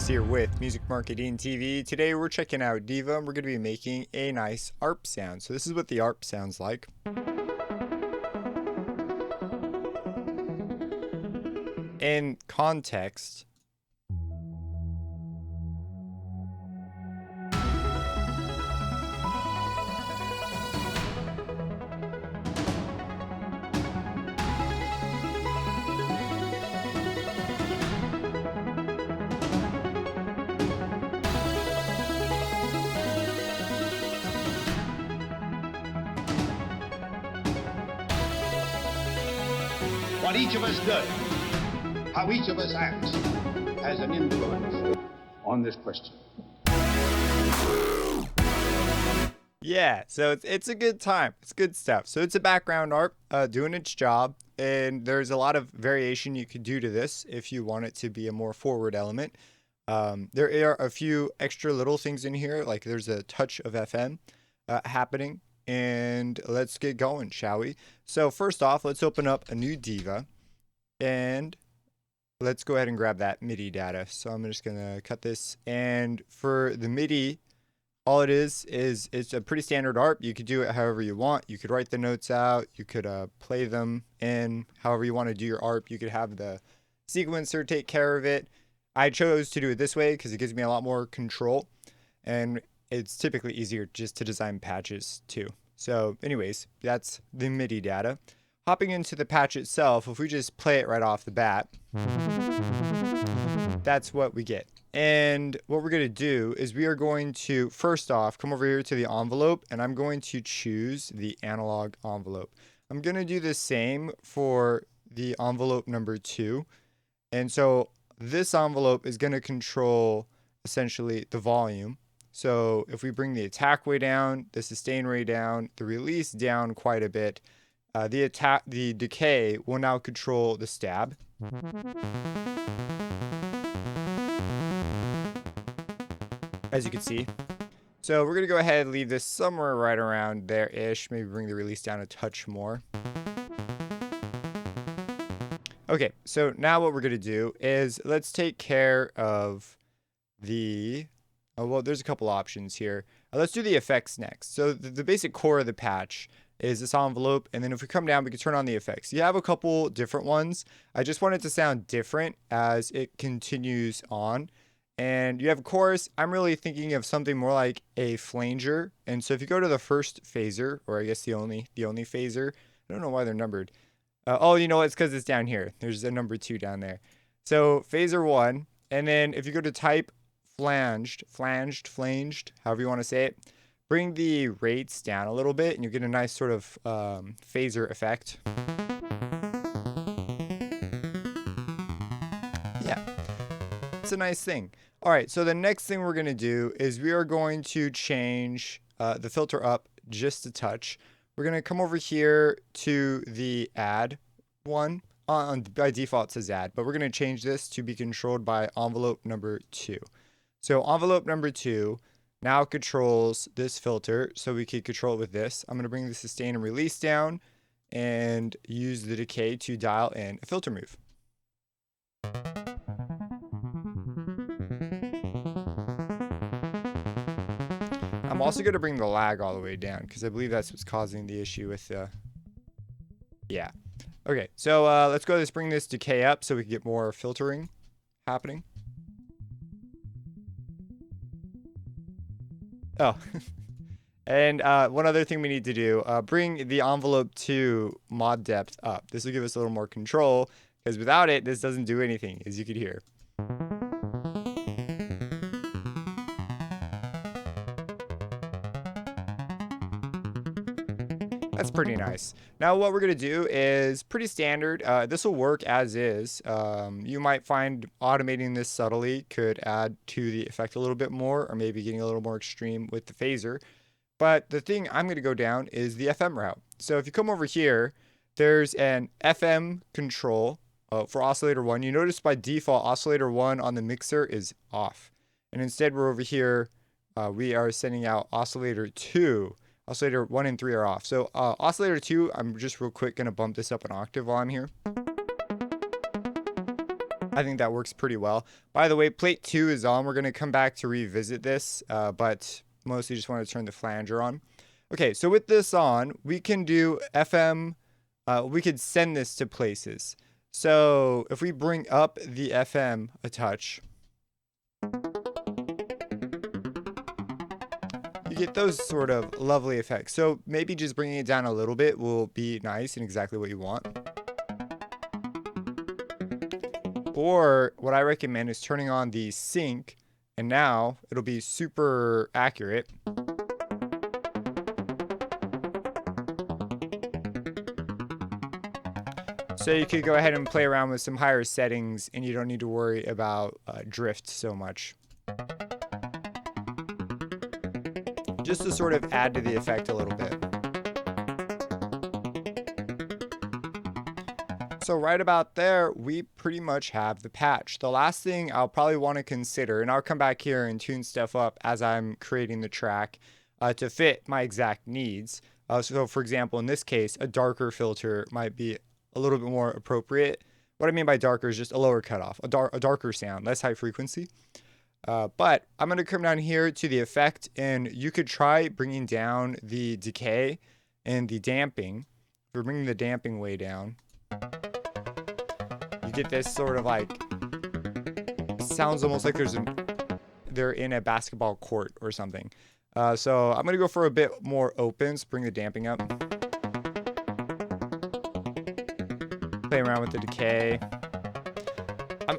here with Music Marketing TV. Today we're checking out Diva and we're going to be making a nice ARP sound. So this is what the ARP sounds like. In context, what each of us does, how each of us acts, has an influence on this question. yeah, so it's a good time. It's good stuff. So it's a background ARP doing its job, and there's a lot of variation you could do to this if you want it to be a more forward element. There are a few extra little things in here, like there's a touch of FM happening. And let's get going, shall we? So first off, let's open up a new Diva and let's go ahead and grab that MIDI data. So I'm just gonna cut this, and for the MIDI, all it is it's a pretty standard ARP. You could do it however you want. You could write the notes out, you could play them in however you want to do your ARP. You could have the sequencer take care of it. I chose to do it this way because it gives me a lot more control, and it's typically easier just to design patches too. So anyways, that's the MIDI data. Hopping into the patch itself, if we just play it right off the bat, that's what we get. And what we're going to do is we are going to, first off, come over here to the envelope, and I'm going to choose the analog envelope. I'm going to do the same for the envelope number 2. And so this envelope is going to control essentially the volume. So if we bring the attack way down, the sustain way down, the release down quite a bit, the decay will now control the stab. As you can see. So we're going to go ahead and leave this somewhere right around there-ish. Maybe bring the release down a touch more. Okay, so now what we're going to do is let's take care of the... Oh, well, there's a couple options here. Let's do the effects next. So the basic core of the patch is this envelope, and then if we come down, we can turn on the effects. You have a couple different ones. I just want it to sound different as it continues on. And you have a chorus. I'm really thinking of something more like a flanger. And so if you go to the first phaser, or I guess the only phaser, I don't know why they're numbered. Oh, you know what? It's because it's down here. There's a number 2 down there. So phaser 1, and then if you go to type flanged, however you want to say it, bring the rates down a little bit and you get a nice sort of phaser effect. Yeah, it's a nice thing. All right, so the next thing we're going to do is we are going to change the filter up just a touch. We're going to come over here to the add one. By default it says add, but we're going to change this to be controlled by envelope number 2. So envelope number 2 now controls this filter, so we can control it with this. I'm going to bring the sustain and release down and use the decay to dial in a filter move. I'm also going to bring the lag all the way down because I believe that's what's causing the issue with the... Yeah. Okay, so let's bring this decay up so we can get more filtering happening. Oh, and one other thing we need to do, bring the envelope to mod depth up. This will give us a little more control, because without it, this doesn't do anything, as you could hear. That's pretty nice. Now what we're going to do is pretty standard. This will work as is. You might find automating this subtly could add to the effect a little bit more, or maybe getting a little more extreme with the phaser. But the thing I'm going to go down is the FM route. So if you come over here, there's an FM control for oscillator 1. You notice by default, oscillator 1 on the mixer is off. And instead we're over here, we are sending out oscillator 2. Oscillator 1 and 3 are off. So oscillator 2, I'm just real quick going to bump this up an octave on here. I think that works pretty well. By the way, plate 2 is on. We're going to come back to revisit this, but mostly just want to turn the flanger on. Okay, so with this on, we can do FM. We could send this to places. So if we bring up the FM a touch, you get those sort of lovely effects. So maybe just bringing it down a little bit will be nice and exactly what you want. Or what I recommend is turning on the sync, and now it'll be super accurate. So you could go ahead and play around with some higher settings, and you don't need to worry about drift so much. Just to sort of add to the effect a little bit. So right about there, we pretty much have the patch. The last thing I'll probably want to consider, and I'll come back here and tune stuff up as I'm creating the track to fit my exact needs. So for example, in this case, a darker filter might be a little bit more appropriate. What I mean by darker is just a lower cutoff, a darker sound, less high frequency. But I'm going to come down here to the effect, and you could try bringing down the decay and the damping. If we're bringing the damping way down, you get this sort of like, sounds almost like they're in a basketball court or something. So I'm going to go for a bit more opens, bring the damping up. Play around with the decay.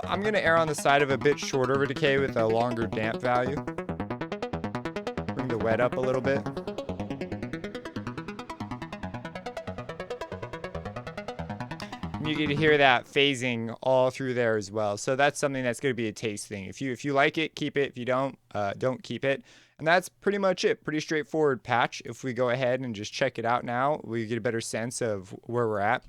I'm going to err on the side of a bit shorter of a decay with a longer damp value. Bring the wet up a little bit. And you can hear that phasing all through there as well. So that's something that's going to be a taste thing. If you like it, keep it. If you don't keep it. And that's pretty much it. Pretty straightforward patch. If we go ahead and just check it out now, we get a better sense of where we're at.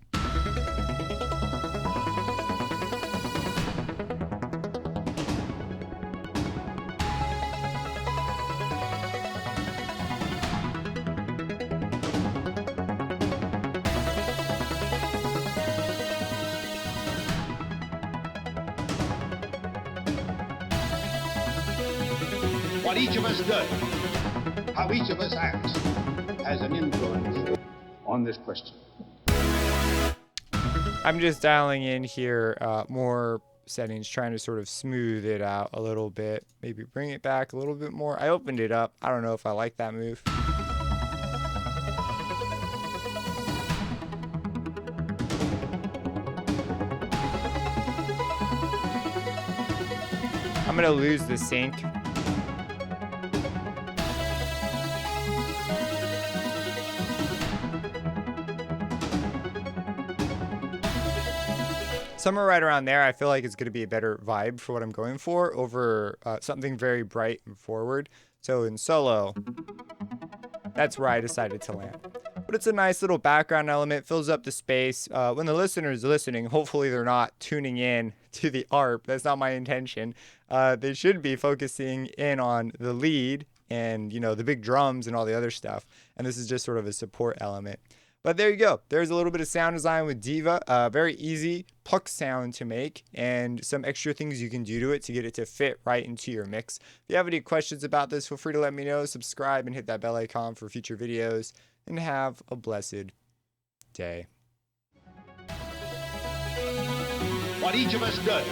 What each of us does, how each of us acts, has an influence on this question. I'm just dialing in here more settings, trying to sort of smooth it out a little bit. Maybe bring it back a little bit more. I opened it up. I don't know if I like that move. I'm going to lose the sync. Somewhere right around there, I feel like it's going to be a better vibe for what I'm going for over something very bright and forward. So in solo, that's where I decided to land. But it's a nice little background element, fills up the space. When the listener is listening, hopefully they're not tuning in to the ARP. That's not my intention. They should be focusing in on the lead and, you know, the big drums and all the other stuff. And this is just sort of a support element. But there you go. There's a little bit of sound design with Diva. Very easy Pluck sound to make, and some extra things you can do to it to get it to fit right into your mix. If you have any questions about this, feel free to let me know. Subscribe and hit that bell icon for future videos. And have a blessed day. What each of us does,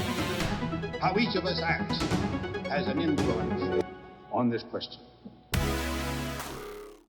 how each of us acts, has an influence on this question.